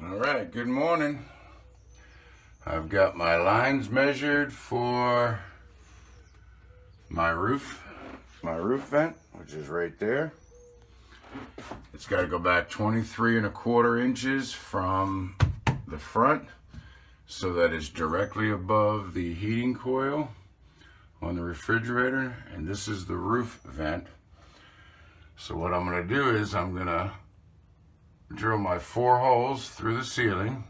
All right, good morning. I've got my lines measured for my roof vent, which is right there. It's got to go back 23¼ inches from the front so that it's directly above the heating coil on the refrigerator, and this is the roof vent. So what I'm going to do is I'm going to drill my 4 holes through the ceiling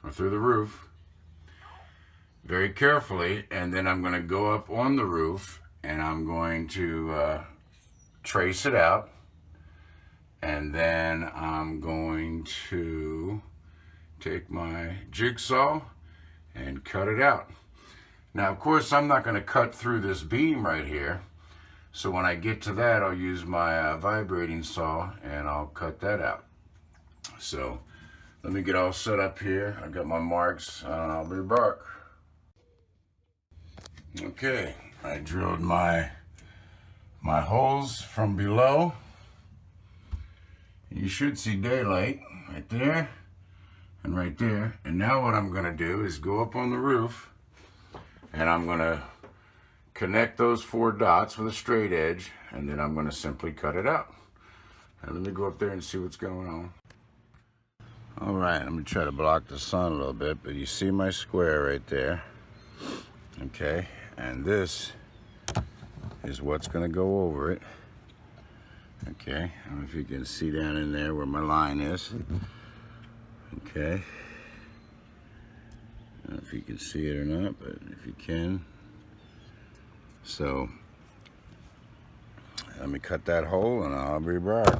or through the roof very carefully, and then I'm going to go up on the roof and I'm going to trace it out, and then I'm going to take my jigsaw and cut it out. Now, of course, I'm not going to cut through this beam right here. So when I get to that, I'll use my vibrating saw and I'll cut that out. So let me get all set up here. I got my marks. I'll be back. Okay, I drilled my holes from below. You should see daylight right there and right there. And now what I'm going to do is go up on the roof and I'm going to connect those 4 dots with a straight edge, and then I'm going to simply cut it out. Now let me go up there and see what's going on. All right, I'm going to try to block the sun a little bit, but you see my square right there. Okay, and this is what's going to go over it. Okay, I don't know if you can see down in there where my line is. Okay, I don't know if you can see it or not, but if you can. So let me cut that hole and I'll be back.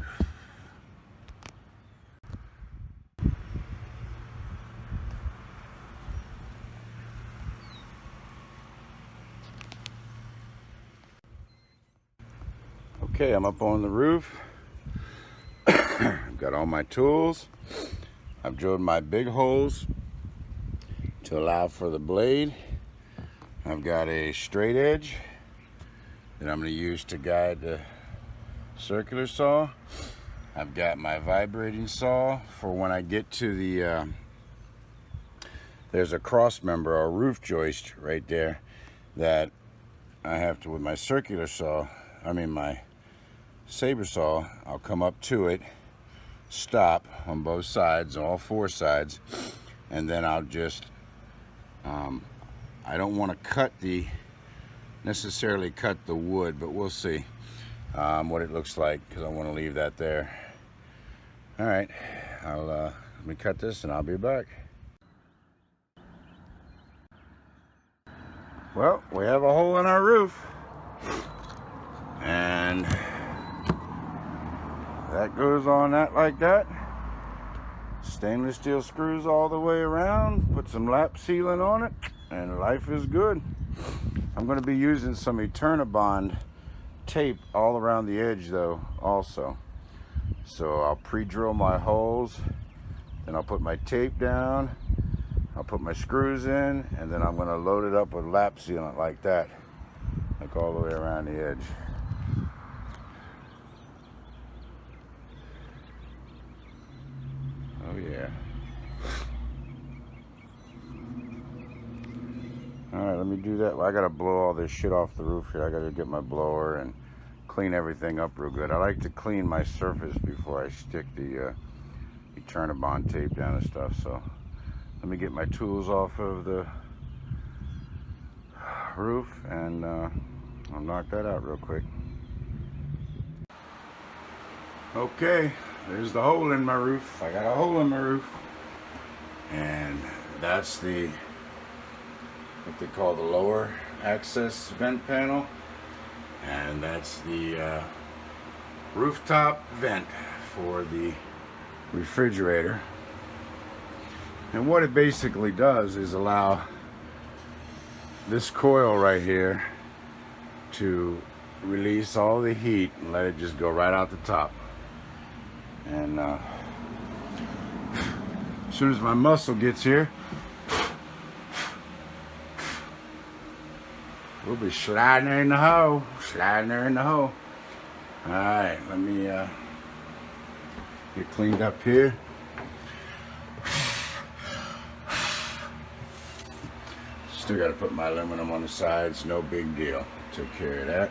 Okay, I'm up on the roof. I've got all my tools. I've drilled my big holes to allow for the blade. I've got a straight edge that I'm going to use to guide the circular saw. I've got my vibrating saw for when I get to the there's a cross member or roof joist right there that I have to, with my circular saw, my saber saw, I'll come up to it, stop on both sides, all 4 sides, and then I'll just I don't want to necessarily cut the wood, but we'll see what it looks like, because I want to leave that there. All right, let me cut this and I'll be back. Well, we have a hole in our roof, and that goes on that like that. Stainless steel screws all the way around, put some lap sealant on it, and life is good. I'm going to be using some Eternabond tape all around the edge though also. So I'll pre-drill my holes, then I'll put my tape down, I'll put my screws in, and then I'm going to load it up with lap sealant like that, like all the way around the edge. Oh yeah. Alright, let me do that. Well, I gotta blow all this shit off the roof here. I gotta get my blower and clean everything up real good. I like to clean my surface before I stick the Eternabond tape down and stuff. So let me get my tools off of the roof and I'll knock that out real quick. Okay, there's the hole in my roof. I got a hole in my roof, and that's what they call the lower access vent panel, and that's the rooftop vent for the refrigerator. And what it basically does is allow this coil right here to release all the heat and let it just go right out the top. And as soon as my muscle gets here, we'll be sliding her in the hole, All right, let me get cleaned up here. Still got to put my aluminum on the sides, no big deal. Took care of that.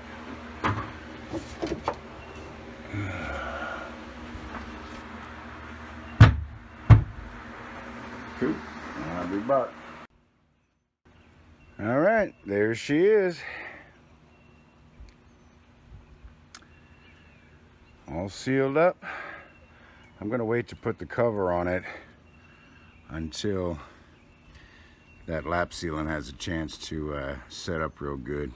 Cool. I'll be back. All right, there she is. All sealed up. I'm gonna wait to put the cover on it until that lap sealant has a chance to set up real good.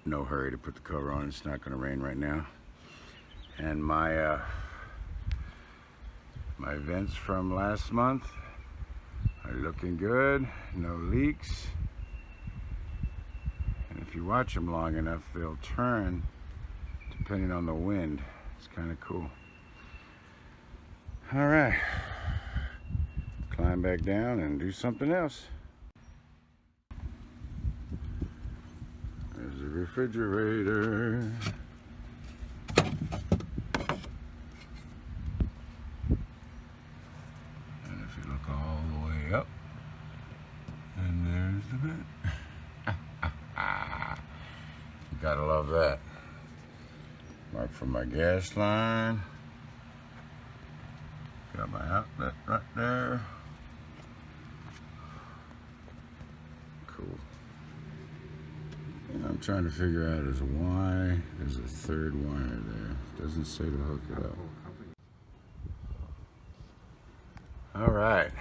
No hurry to put the cover on. It's not gonna rain right now. And my my vents from last month are looking good. No leaks. And if you watch them long enough, they'll turn depending on the wind. It's kind of cool. All right, climb back down and do something else. There's a refrigerator. And if you look all the way up, and there's the vent. You gotta love that. Mark for my gas line. Got my outlet right there. Cool. And I'm trying to figure out is why there's a third wire there. Doesn't say to hook it up. All right.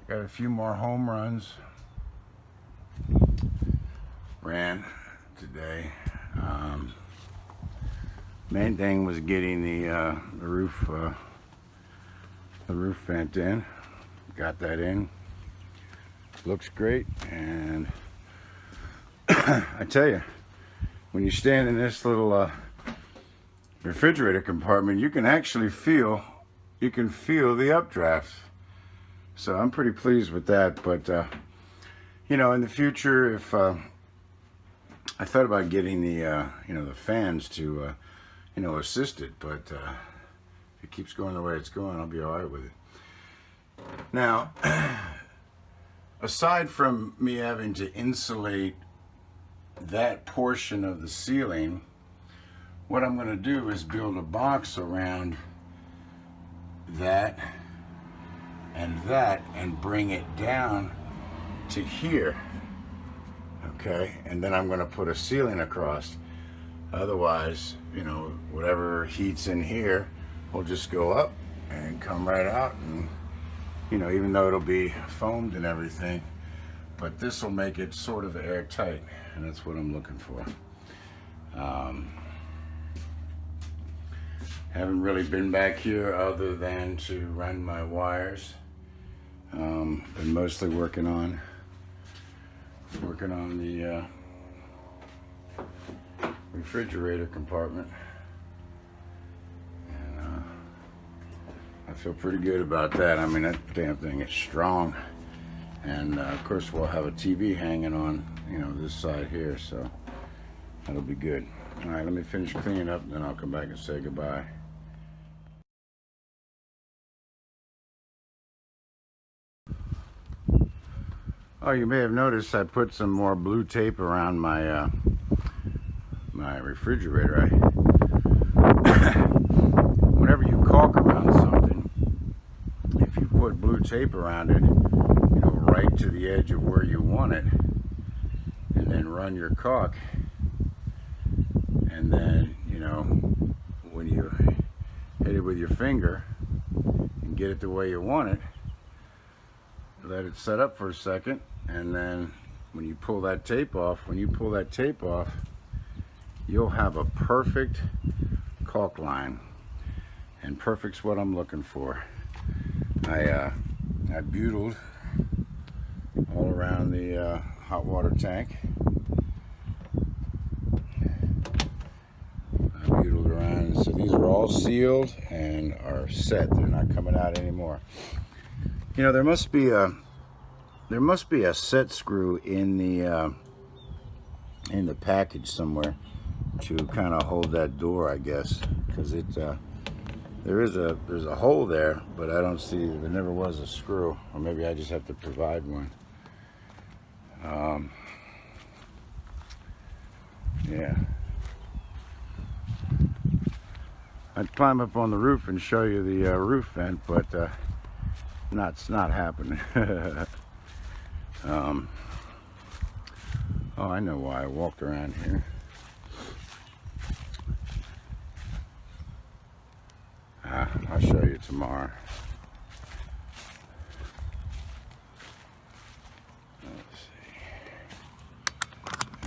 Got a few more home runs. Ran today. Main thing was getting the roof vent in. Got that in. Looks great, and I tell you, when you stand in this little refrigerator compartment, you can actually feel the updraft. So I'm pretty pleased with that. But you know, in the future, if I thought about getting the the fans to assist it, but if it keeps going the way it's going, I'll be all right with it. Now, aside from me having to insulate that portion of the ceiling, what I'm going to do is build a box around that and bring it down to here. Okay, and then I'm going to put a ceiling across. Otherwise, whatever heat's in here will just go up and come right out, and even though it'll be foamed and everything, but this will make it sort of airtight, and that's what I'm looking for. Haven't really been back here other than to run my wires. Been mostly working on the refrigerator compartment, and I feel pretty good about that. I mean, that damn thing is strong, and of course we'll have a TV hanging on this side here, so that'll be good. All right, let me finish cleaning up, and then I'll come back and say goodbye. Oh, you may have noticed I put some more blue tape around my my refrigerator. Whenever you caulk around something, if you put blue tape around it, right to the edge of where you want it, and then run your caulk, and then when you hit it with your finger and get it the way you want it, let it set up for a second, and then when you pull that tape off, you'll have a perfect caulk line, and perfect's what I'm looking for. I butylled all around the hot water tank. I butylled around, so these are all sealed and are set. They're not coming out anymore. There must be a set screw in the package somewhere to kind of hold that door, I guess, because the there's a hole there, but I don't see, there never was a screw, or maybe I just have to provide one. Yeah. I'd climb up on the roof and show you the roof vent, but it's not happening. Oh, I know why I walked around here. I'll show you tomorrow. Let's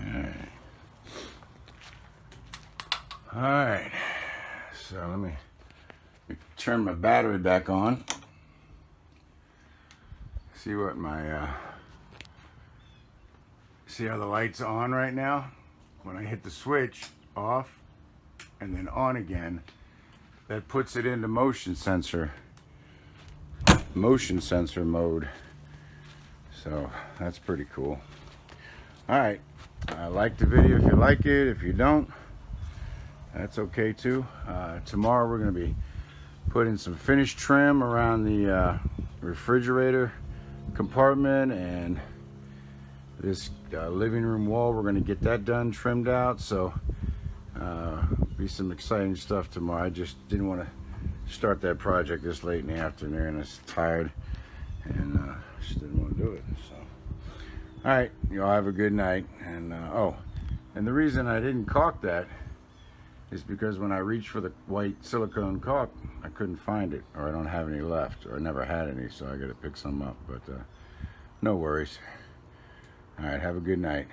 see. All right. So let me turn my battery back on. See what my see how the light's on right now? When I hit the switch off and then on again, that puts it into motion sensor mode. So that's pretty cool. All right, like the video if you like it. If you don't, that's okay too. Tomorrow we're going to be putting some finished trim around the refrigerator compartment and this living room wall. We're going to get that done, trimmed out. So be some exciting stuff tomorrow. I just didn't want to start that project this late in the afternoon. I was tired and just didn't want to do it. So all right, you all have a good night. And oh, and the reason I didn't caulk that is because when I reached for the white silicone caulk, I couldn't find it, or I don't have any left, or I never had any, so I got to pick some up. But no worries. All right, have a good night.